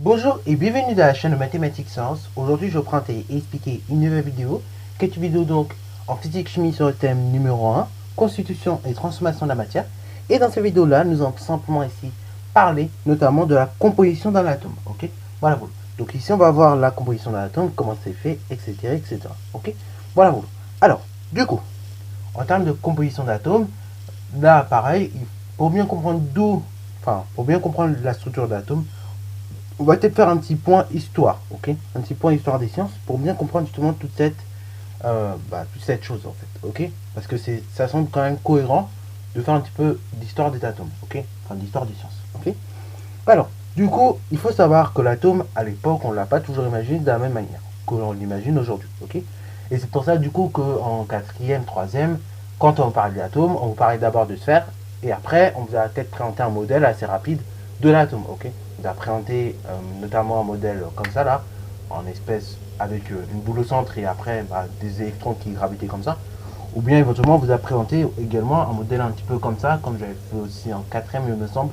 Bonjour et bienvenue dans la chaîne de Mathématiques Sciences. Aujourd'hui, je vais présenter et expliquer une nouvelle vidéo. Cette vidéo donc en physique-chimie sur le thème numéro 1, constitution et transformation de la matière. Et dans cette vidéo-là, nous allons simplement ici parler notamment de la composition d'un atome. Ok, voilà. Donc ici, on va voir la composition d'un atome, comment c'est fait, etc., etc. Ok, voilà. Alors, du coup, en termes de composition d'atomes, là, pareil, pour bien comprendre pour bien comprendre la structure d'atome, on va peut-être faire un petit point histoire, ok? Un petit point histoire des sciences pour bien comprendre justement toute cette chose en fait, ok? Parce que ça semble quand même cohérent de faire un petit peu d'histoire des atomes, ok? Enfin, d'histoire des sciences, ok? Alors, du coup, il faut savoir que l'atome, à l'époque, on ne l'a pas toujours imaginé de la même manière que l'on l'imagine aujourd'hui, ok? Et c'est pour ça, du coup, qu'en quatrième, troisième, quand on parle de l'atome, on vous parlait d'abord de sphère, et après, on vous a peut-être présenté un modèle assez rapide de l'atome, ok? On vous a présenté notamment un modèle comme ça, là, en espèce avec une boule au centre et après des électrons qui gravitaient comme ça. Ou bien éventuellement, on vous a présenté également un modèle un petit peu comme ça, comme j'avais fait aussi en quatrième, il me semble,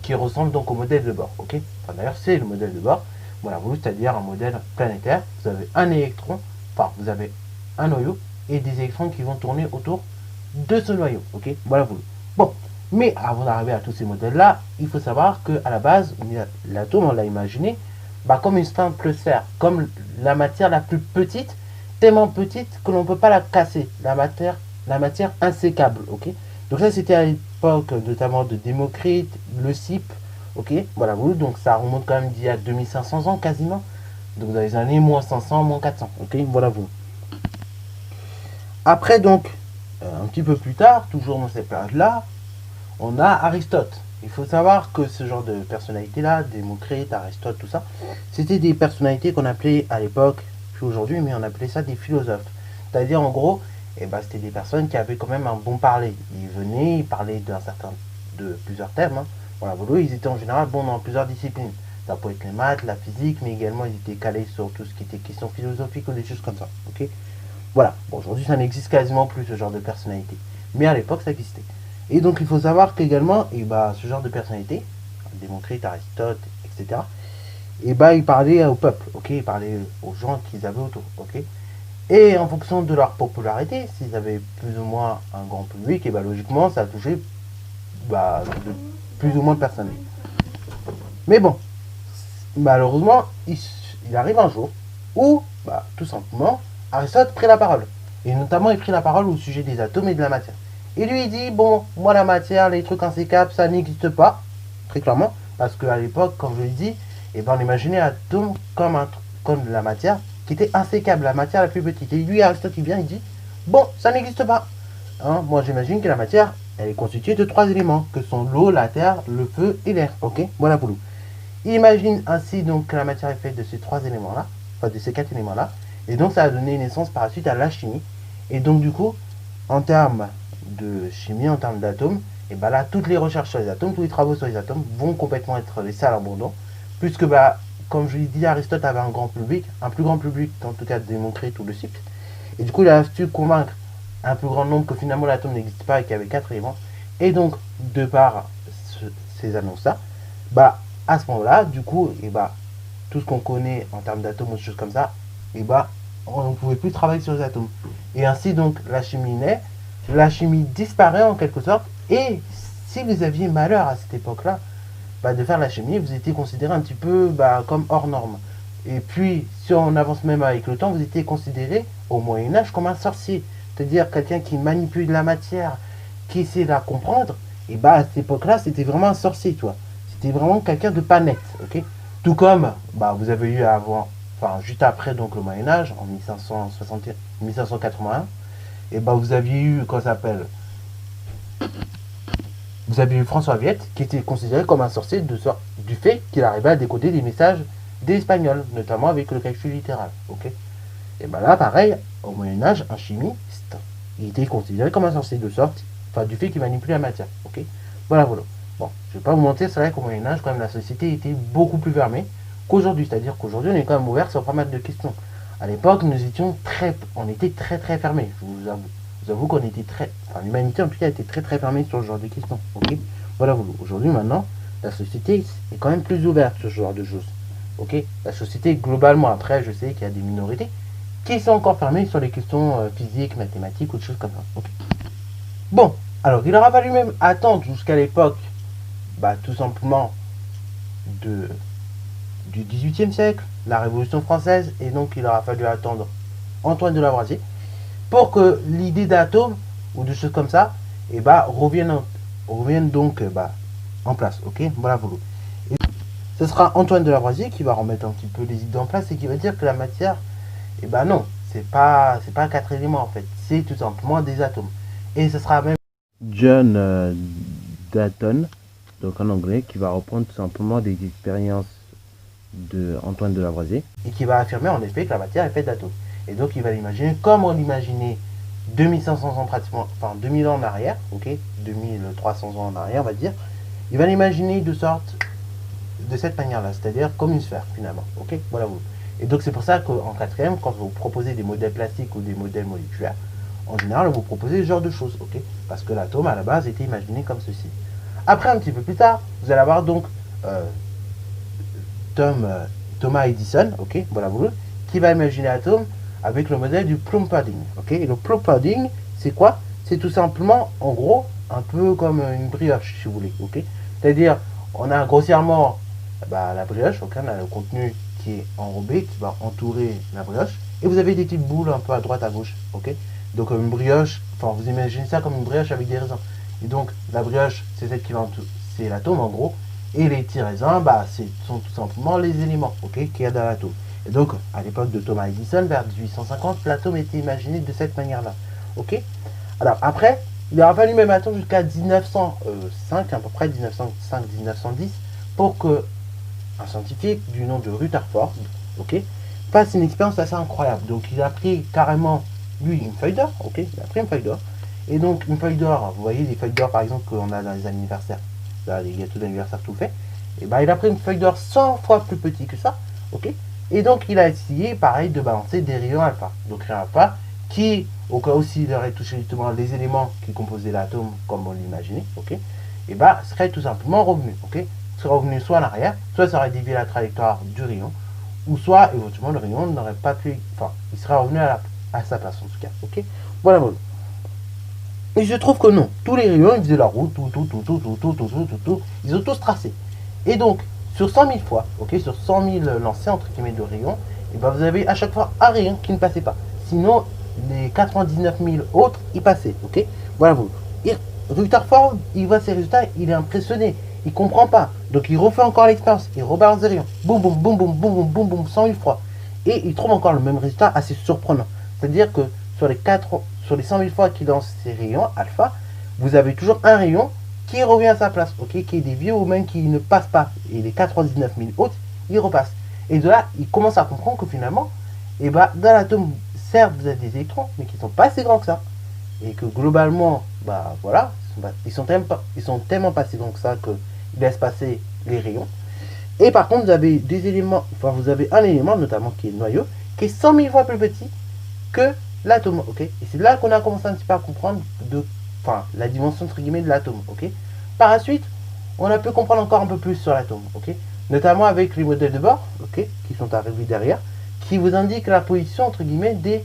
qui ressemble donc au modèle de Bohr, ok? Enfin, d'ailleurs, c'est le modèle de Bohr, voilà, c'est-à-dire un modèle planétaire. Vous avez un électron, enfin, vous avez un noyau et des électrons qui vont tourner autour de ce noyau, ok? Voilà, Bon, mais avant d'arriver à tous ces modèles-là, il faut savoir qu'à la base, l'atome, on l'a imaginé comme une simple sphère, comme la matière la plus petite, tellement petite que l'on ne peut pas la casser, la matière insécable, ok? Donc ça, c'était à l'époque notamment de Démocrite, le CIP, ok? Voilà, donc ça remonte quand même d'il y a 2500 ans quasiment, donc dans les années moins 500, moins 400, ok? Voilà, Après, donc, un petit peu plus tard, toujours dans cette période-là, on a Aristote. Il faut savoir que ce genre de personnalités-là, Démocrite, Aristote, tout ça, c'était des personnalités qu'on appelait à l'époque, puis aujourd'hui, mais on appelait ça des philosophes. C'est-à-dire, en gros, c'était des personnes qui avaient quand même un bon parler. Ils venaient, ils parlaient de plusieurs thèmes. Hein. Voilà, ils étaient en général bons dans plusieurs disciplines. Ça peut être les maths, la physique, mais également ils étaient calés sur tout ce qui était questions philosophiques ou des choses comme ça. Ok, voilà. Bon, aujourd'hui, ça n'existe quasiment plus ce genre de personnalité. Mais à l'époque, ça existait. Et donc, il faut savoir qu'également, ce genre de personnalité, Démocrite, Aristote, etc., il parlait au peuple, ok? Il parlait aux gens qu'ils avaient autour, ok? Et en fonction de leur popularité, s'ils avaient plus ou moins un grand public, logiquement, ça touchait de plus ou moins de personnes. Mais bon, malheureusement, il arrive un jour où, tout simplement, Aristote prit la parole. Et notamment, il prit la parole au sujet des atomes et de la matière. Et lui, il dit, bon, moi, la matière, les trucs insécables, ça n'existe pas, très clairement, parce qu'à l'époque, comme je l'ai dit, on imaginait l'atome comme la matière qui était insécable, la matière la plus petite. Et lui, Aristote, il vient, il dit, bon, ça n'existe pas. Hein, moi, j'imagine que la matière, elle est constituée de trois éléments, que sont l'eau, la terre, le feu et l'air. Ok, voilà pour nous. Il imagine ainsi donc que la matière est faite de ces trois éléments-là, enfin de ces quatre éléments-là, et donc ça a donné naissance par la suite à la chimie. Et donc du coup, en termes de chimie, en termes d'atomes, et là toutes les recherches sur les atomes, tous les travaux sur les atomes vont complètement être laissés à l'abandon, puisque comme je l'ai dit, Aristote avait un grand public, un plus grand public, en tout cas Démocrite ou le cycle, et du coup il a su convaincre un plus grand nombre que finalement l'atome n'existe pas et qu'il y avait quatre éléments, et donc de par ces annonces-là, à ce moment-là, du coup, tout ce qu'on connaît en termes d'atomes ou de choses comme ça, on ne pouvait plus travailler sur les atomes. Et ainsi, donc, la chimie naît, la chimie disparaît en quelque sorte, et si vous aviez malheur à cette époque-là, de faire la chimie, vous étiez considéré un petit peu comme hors norme. Et puis, si on avance même avec le temps, vous étiez considéré au Moyen-Âge comme un sorcier. C'est-à-dire quelqu'un qui manipule la matière, qui essaie de la comprendre, et à cette époque-là, c'était vraiment un sorcier, toi. C'était vraiment quelqu'un de pas net, ok? Tout comme vous avez eu avant, enfin juste après donc le Moyen Âge, en 1560, 1581, et vous aviez eu, quoi ça s'appelle, vous aviez eu François Viette, qui était considéré comme un sorcier du fait qu'il arrivait à décoder des messages des Espagnols, notamment avec le calcul littéral, ok? Et là, pareil, au Moyen Âge, un chimiste, il était considéré comme un sorcier de sorte, enfin du fait qu'il manipulait la matière, ok? Voilà. Bon, je vais pas vous mentir, c'est vrai qu'au Moyen Âge, quand même, la société était beaucoup plus fermée qu'aujourd'hui, c'est-à-dire qu'aujourd'hui, on est quand même ouvert sur pas mal de questions. À l'époque, on était très très fermés, je vous avoue qu'on était enfin l'humanité en tout cas était très très fermée sur ce genre de questions, ok? Voilà. Aujourd'hui, maintenant, la société est quand même plus ouverte sur ce genre de choses. ok. La société globalement, après, je sais qu'il y a des minorités qui sont encore fermées sur les questions physiques, mathématiques ou des choses comme ça, ok. Bon, alors il aura fallu même attendre jusqu'à l'époque, bah, tout simplement, de, du XVIIIe siècle, la Révolution française, et donc il aura fallu attendre Antoine de Lavoisier pour que l'idée d'atome ou de choses comme ça, et bah, revienne donc bah, en place, ok. Voilà, voilà. Et ce sera Antoine de Lavoisier qui va remettre un petit peu les idées en place et qui va dire que la matière, et bah non, c'est pas quatre éléments en fait, c'est tout simplement des atomes. Et ce sera même John Dalton, donc en anglais, qui va reprendre tout simplement des expériences de Antoine de Lavoisier et qui va affirmer en effet que la matière est faite d'atomes. Et donc il va l'imaginer comme on l'imaginait 2500 ans pratiquement, enfin 2000 ans en arrière, ok, 2300 ans en arrière on va dire. Il va l'imaginer de sorte, de cette manière-là, c'est-à-dire comme une sphère finalement, ok, voilà vous. Et donc c'est pour ça qu'en quatrième, quand vous proposez des modèles plastiques ou des modèles moléculaires, en général vous proposez ce genre de choses, ok, parce que l'atome à la base était imaginé comme ceci. Après un petit peu plus tard, vous allez avoir donc Thomas Edison, ok, voilà vous, qui va imaginer l'atome avec le modèle du plum pudding, ok. Et le plum pudding, c'est quoi? C'est tout simplement, en gros, un peu comme une brioche, si vous voulez, ok. C'est-à-dire, on a grossièrement bah, la brioche, ok, on a le contenu qui est enrobé, qui va entourer la brioche, et vous avez des petites boules un peu à droite, à gauche, ok. Donc une brioche, enfin vous imaginez ça comme une brioche avec des raisins. Et donc la brioche, c'est celle qui va entourer, c'est l'atome en gros, et les petits raisins, bah, sont tout simplement les éléments, ok, qu'il y a dans l'atome. Et donc, à l'époque de Thomas Edison, vers 1850, l'atome était imaginé de cette manière-là, ok. Alors après, il aura fallu même attendre jusqu'à 1905, à peu près 1905-1910, pour que un scientifique du nom de Rutherford, ok, fasse une expérience assez incroyable. Donc il a pris carrément, lui, une feuille d'or, ok, il a pris une feuille d'or. Et donc une feuille d'or, vous voyez les feuilles d'or par exemple qu'on a dans les anniversaires, dans les gâteaux d'anniversaire tout fait, et ben il a pris une feuille d'or 100 fois plus petit que ça, ok. Et donc il a essayé, pareil, de balancer des rayons alpha. Donc rayons alpha qui, au cas où s'il aurait touché justement les éléments qui composaient l'atome comme on l'imaginait, ok, et bah serait tout simplement revenu, ok, serait revenu soit en arrière, soit ça aurait dévié la trajectoire du rayon, ou soit éventuellement le rayon n'aurait pas pu, enfin, il serait revenu à sa place en tout cas, ok. Voilà, voilà. Et je trouve que non, tous les rayons ils faisaient leur route, ils ont tous tracé. Et donc, sur 100 000 fois, ok, sur 100 000 lancers entre guillemets de rayons, et ben vous avez à chaque fois un rayon qui ne passait pas. Sinon, les 99 000 autres, ils passaient, ok. Voilà vous. Et Rutherford, il voit ces résultats, il est impressionné, il comprend pas. Donc il refait encore l'expérience, il rebalance des rayons, boum boum boum boum boum boum boum boum, 100 000 fois. Et il trouve encore le même résultat assez surprenant. C'est-à-dire que sur les 100 000 fois qu'il lance ces rayons alpha, vous avez toujours un rayon qui revient à sa place, ok, qui est dévié ou même qui ne passe pas. Et les 99 000 autres, ils repassent. Et de là, il commence à comprendre que finalement, et bah, dans l'atome, certes, vous avez des électrons, mais qui ne sont pas assez grands que ça. Et que globalement, bah voilà, ils sont tellement pas si grands que ça qu'ils laissent passer les rayons. Et par contre, vous avez des éléments, enfin vous avez un élément notamment qui est le noyau, qui est 100 000 fois plus petit que l'atome, ok. Et c'est là qu'on a commencé un petit peu à comprendre la dimension entre guillemets de l'atome, ok. Par la suite, on a pu comprendre encore un peu plus sur l'atome, ok. Notamment avec les modèles de bord, ok, qui sont arrivés derrière, qui vous indiquent la position entre guillemets des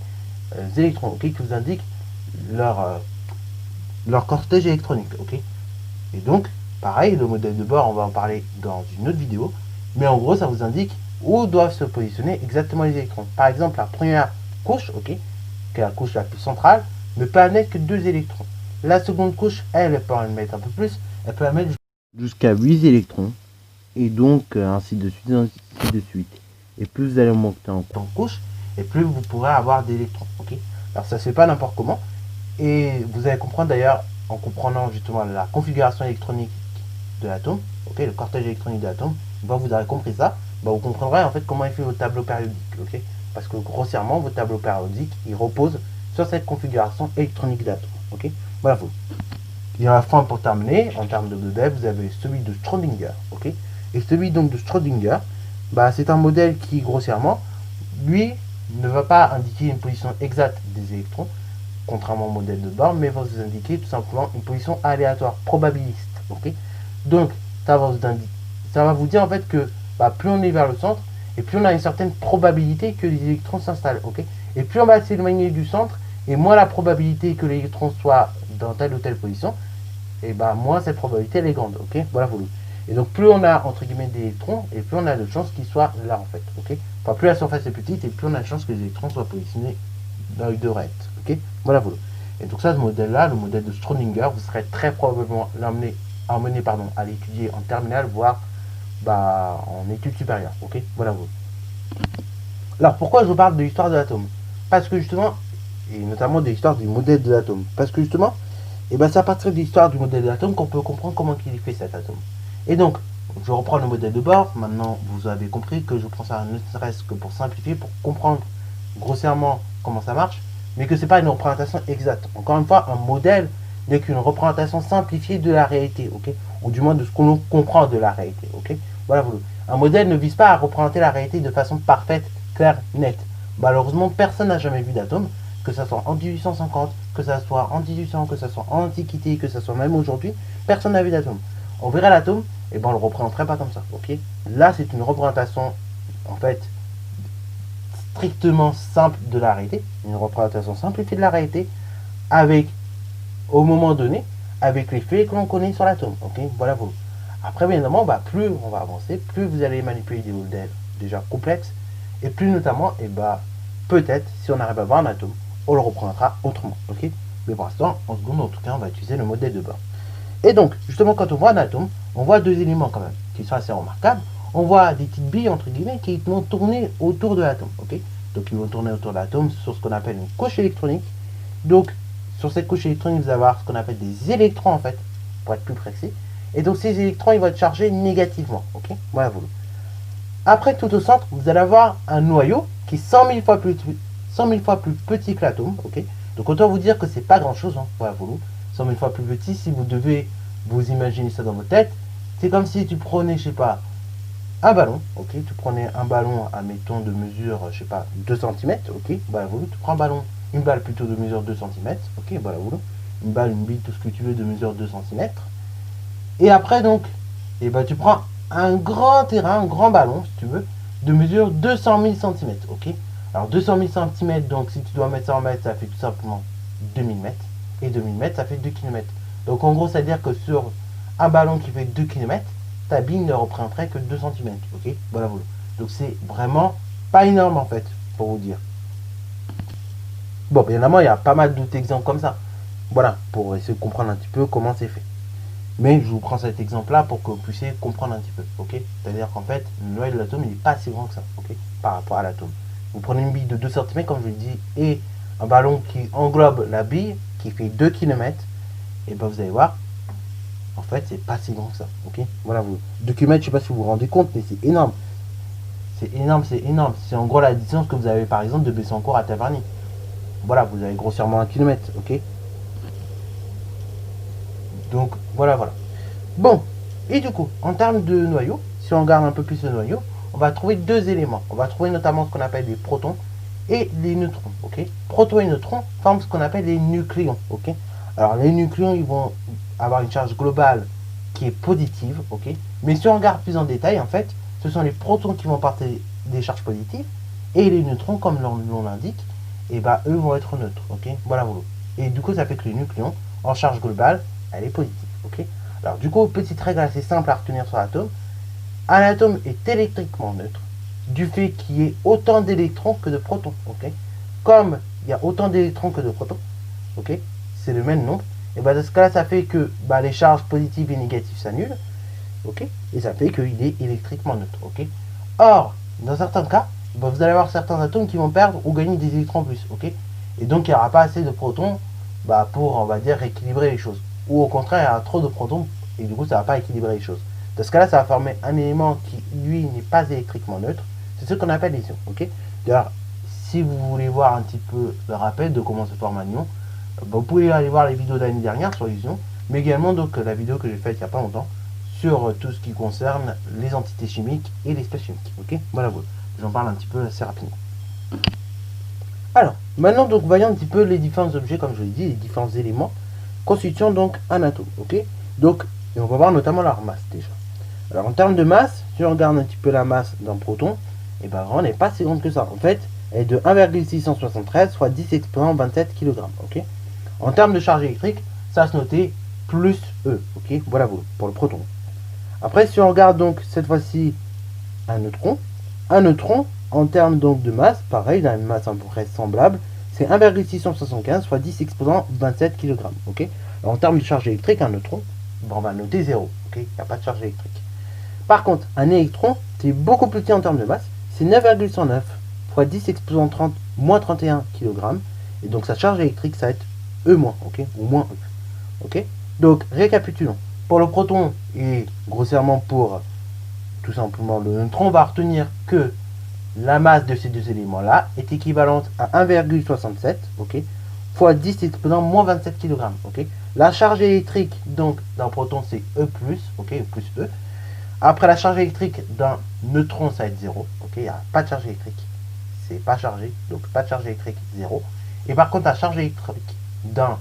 électrons, ok, qui vous indiquent leur cortège électronique, ok. Et donc, pareil, le modèle de bord, on va en parler dans une autre vidéo, mais en gros, ça vous indique où doivent se positionner exactement les électrons. Par exemple, la première couche, ok, qui est la couche la plus centrale, ne peut admettre que 2 électrons. La seconde couche, elle peut en mettre un peu plus, elle peut admettre jusqu'à 8 électrons, et donc ainsi de suite, ainsi de suite. Et plus vous allez monter en couche, et plus vous pourrez avoir d'électrons, ok. Alors ça se fait pas n'importe comment, et vous allez comprendre d'ailleurs en comprenant justement la configuration électronique de l'atome, ok, le cortège électronique de l'atome. Une fois que vous aurez compris ça, bah, vous comprendrez en fait comment il fait votre tableau périodique, ok. Parce que grossièrement, votre tableau périodique, il repose sur cette configuration électronique d'atome, ok. Voilà vous. Et à la fin, pour terminer, en termes de modèle, vous avez celui de Schrödinger, ok. Et celui donc de Schrödinger, bah, c'est un modèle qui grossièrement, lui, ne va pas indiquer une position exacte des électrons, contrairement au modèle de Bohr, mais va vous indiquer tout simplement une position aléatoire, probabiliste. Ok. Donc, ça va vous dire en fait que bah, plus on est vers le centre, et plus on a une certaine probabilité que les électrons s'installent, ok. Et plus on va s'éloigner du centre, et moins la probabilité que l'électron soit dans telle ou telle position, et ben moins cette probabilité elle est grande, ok. Voilà, voilà. Et donc plus on a entre guillemets d'électrons, et plus on a de chances qu'ils soient là en fait, ok. Enfin plus la surface est petite, et plus on a de chances que les électrons soient positionnés là où ils devraient être, ok. Voilà, voilà. Et donc ça, ce modèle-là, le modèle de Schrödinger, vous serez très probablement emmené à l'étudier en terminale, voire en études supérieures, ok. Voilà, voilà. Alors pourquoi je vous parle de l'histoire de l'atome? Parce que justement, et notamment de l'histoire du modèle de l'atome, parce que justement, c'est à partir de l'histoire du modèle de l'atome qu'on peut comprendre comment il est fait cet atome. Et donc, je reprends le modèle de Bohr. Maintenant, vous avez compris que je prends ça ne serait-ce que pour simplifier, pour comprendre grossièrement comment ça marche, mais que ce n'est pas une représentation exacte. Encore une fois, un modèle n'est qu'une représentation simplifiée de la réalité, ok, ou du moins de ce qu'on comprend de la réalité, ok. Voilà, voilà. Un modèle ne vise pas à représenter la réalité de façon parfaite, claire, nette. Malheureusement, personne n'a jamais vu d'atome, que ce soit en 1850, que ce soit en 1800, que ce soit en Antiquité, que ce soit même aujourd'hui, personne n'a vu d'atome. On verrait l'atome, et on le représenterait pas comme ça, ok. Là, c'est une représentation, en fait, strictement simple de la réalité, une représentation simplifiée de la réalité, avec, au moment donné, avec les faits que l'on connaît sur l'atome, ok. Voilà, voilà. Après, bien évidemment, plus on va avancer, plus vous allez manipuler des modèles déjà complexes, et plus notamment, peut-être, si on arrive à voir un atome, on le reprendra autrement, ok. Mais pour l'instant, en seconde, en tout cas, on va utiliser le modèle de Bohr. Et donc, justement, quand on voit un atome, on voit deux éléments quand même, qui sont assez remarquables. On voit des petites billes, entre guillemets, qui vont tourner autour de l'atome, ok. Donc, ils vont tourner autour de l'atome sur ce qu'on appelle une couche électronique. Donc, sur cette couche électronique, vous allez avoir ce qu'on appelle des électrons, en fait, pour être plus précis. Et donc, ces électrons, ils vont être chargés négativement, ok. Voilà, voilà. Après, tout au centre, vous allez avoir un noyau qui est 100 000 fois plus petit que l'atome, ok. Donc, autant vous dire que c'est pas grand-chose, hein. Voilà, voilà. 100 000 fois plus petit, si vous devez vous imaginer ça dans votre tête, c'est comme si tu prenais, je sais pas, un ballon, ok, tu prenais un ballon, admettons, de mesure, je sais pas, 2 cm, ok, voilà, voilà, tu prends un ballon, une balle plutôt de mesure 2 cm, ok, voilà, voilà, une balle, une bille, tout ce que tu veux de mesure 2 cm, et après, donc, tu prends un grand terrain, un grand ballon, si tu veux, de mesure 200 000 cm, ok. Alors, 200 000 cm, donc, si tu dois mettre ça en mètres, ça fait tout simplement 2000 mètres, et 2000 mètres, ça fait 2 km. Donc, en gros, c'est-à-dire que sur un ballon qui fait 2 km, ta bille ne représenterait que 2 cm, ok. Voilà, voilà. Donc, c'est vraiment pas énorme, en fait, pour vous dire. Bon, bien évidemment, il y a pas mal d'autres exemples comme ça. Voilà, pour essayer de comprendre un petit peu comment c'est fait. Mais je vous prends cet exemple-là pour que vous puissiez comprendre un petit peu, ok. C'est-à-dire qu'en fait, le noyau de l'atome, il n'est pas si grand que ça, ok, par rapport à l'atome. Vous prenez une bille de 2 cm, comme je l'ai dit, et un ballon qui englobe la bille, qui fait 2 km, et vous allez voir, en fait, c'est pas si grand que ça, ok. Voilà, 2 km, je sais pas si vous vous rendez compte, mais c'est énorme. C'est énorme, c'est énorme. C'est en gros la distance que vous avez, par exemple, de Bessancourt à Taverny. Voilà, vous avez grossièrement 1 km, ok. Donc, voilà, voilà. Bon, et du coup, en termes de noyau, si on regarde un peu plus le noyau, on va trouver deux éléments. On va trouver notamment ce qu'on appelle les protons et les neutrons, ok. Protons et neutrons forment ce qu'on appelle les nucléons, ok. Alors, les nucléons, ils vont avoir une charge globale qui est positive, ok. Mais si on regarde plus en détail, en fait, ce sont les protons qui vont porter des charges positives et les neutrons, comme leur nom l'indique, eux vont être neutres, ok. Voilà, voilà. Et du coup, ça fait que les nucléons, en charge globale, elle est positive, ok. Alors du coup, petite règle assez simple à retenir sur l'atome. Un atome est électriquement neutre du fait qu'il y ait autant d'électrons que de protons, ok. Comme il y a autant d'électrons que de protons, ok, c'est le même nombre, et dans ce cas-là, ça fait que les charges positives et négatives s'annulent, ok, et ça fait qu'il est électriquement neutre, ok. Or, dans certains cas, vous allez avoir certains atomes qui vont perdre ou gagner des électrons en plus, ok, et donc il n'y aura pas assez de protons pour, on va dire, équilibrer les choses. Ou au contraire, il y aura trop de protons et du coup, ça ne va pas équilibrer les choses. Dans ce cas-là, ça va former un élément qui, lui, n'est pas électriquement neutre. C'est ce qu'on appelle les ions, ok. D'ailleurs, si vous voulez voir un petit peu le rappel de comment se forme un ion, vous pouvez aller voir les vidéos d'année dernière sur les ions, mais également donc la vidéo que j'ai faite il n'y a pas longtemps sur tout ce qui concerne les entités chimiques et l'espèce chimique, ok. Voilà, j'en parle un petit peu assez rapidement. Alors, maintenant, donc, voyons un petit peu les différents objets, comme je l'ai dit, les différents éléments constituant donc un atome, ok. Donc, et on va voir notamment leur masse déjà. Alors, en termes de masse, si on regarde un petit peu la masse d'un proton, et ben vraiment, elle n'est pas si grande que ça. En fait, elle est de 1,673 fois 10 exposant 27 kg. Ok. En termes de charge électrique, ça va se noter plus E. Ok. Voilà pour le proton. Après, si on regarde donc cette fois-ci un neutron en termes donc de masse, pareil, il a une masse à peu près semblable, c'est 1,675 fois 10 exposant 27 kg. Ok. En termes de charge électrique, un neutron, bon, on va noter 0. Ok. Il n'y a pas de charge électrique. Par contre, un électron, c'est beaucoup plus petit en termes de masse, c'est 9,109 fois 10 exposant 30 moins 31 kg. Et donc sa charge électrique, ça va être E-, ok, ou moins E. Ok. Donc, récapitulons. Pour le proton, et grossièrement pour tout simplement le neutron, on va retenir que la masse de ces deux éléments-là est équivalente à 1,67, ok, fois 10 exposant moins 27 kg. Ok. La charge électrique donc d'un proton, c'est E+, ok, plus E. Après, la charge électrique d'un neutron, ça va être 0. Ok, il n'y a pas de charge électrique. C'est pas chargé, donc pas de charge électrique, 0. Et par contre, la charge électrique d'un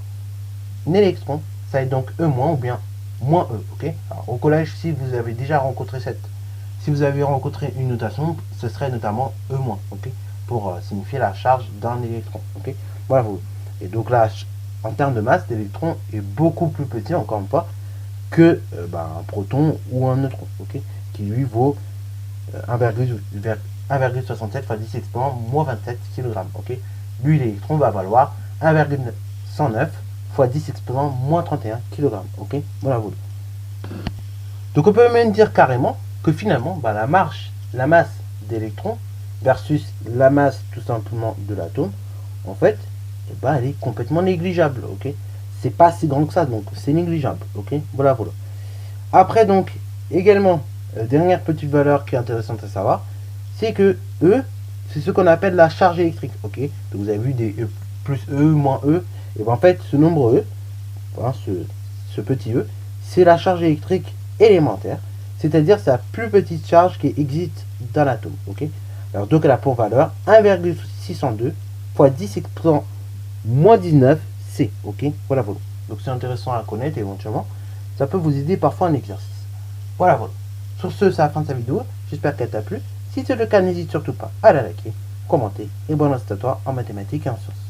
électron, ça va être donc E- ou bien moins E. Ok. Alors, au collège, si vous avez déjà rencontré si vous avez rencontré une notation, ce serait notamment E-, ok, pour signifier la charge d'un électron. Ok. Voilà. Et donc là, en termes de masse, l'électron est beaucoup plus petit, encore une fois, que un proton ou un neutron, ok, qui lui vaut 1,67 fois 10 exponent moins 27 kg. Ok. Lui, l'électron va valoir 1,109 fois 10 exponent moins 31 kg. Ok. Voilà. Donc on peut même dire carrément que finalement, la masse d'électrons versus la masse tout simplement de l'atome, en fait, elle est complètement négligeable. Ok. C'est pas si grand que ça, donc c'est négligeable. Ok. Voilà. Après, donc, également, dernière petite valeur qui est intéressante à savoir, c'est que E, c'est ce qu'on appelle la charge électrique. Ok. Donc vous avez vu des E plus E, moins E. Et en fait, ce nombre E, ce petit E, c'est la charge électrique élémentaire, c'est-à-dire sa plus petite charge qui existe dans l'atome. Ok. Alors donc elle a pour valeur 1,602 fois 10 exposant moins 19 C. Ok. Voilà. Donc c'est intéressant à connaître éventuellement. Ça peut vous aider parfois en exercice. Voilà. Sur ce, c'est la fin de cette vidéo. J'espère qu'elle t'a plu. Si c'est le cas, n'hésite surtout pas à la liker, commenter et bonne reste à toi en mathématiques et en sciences.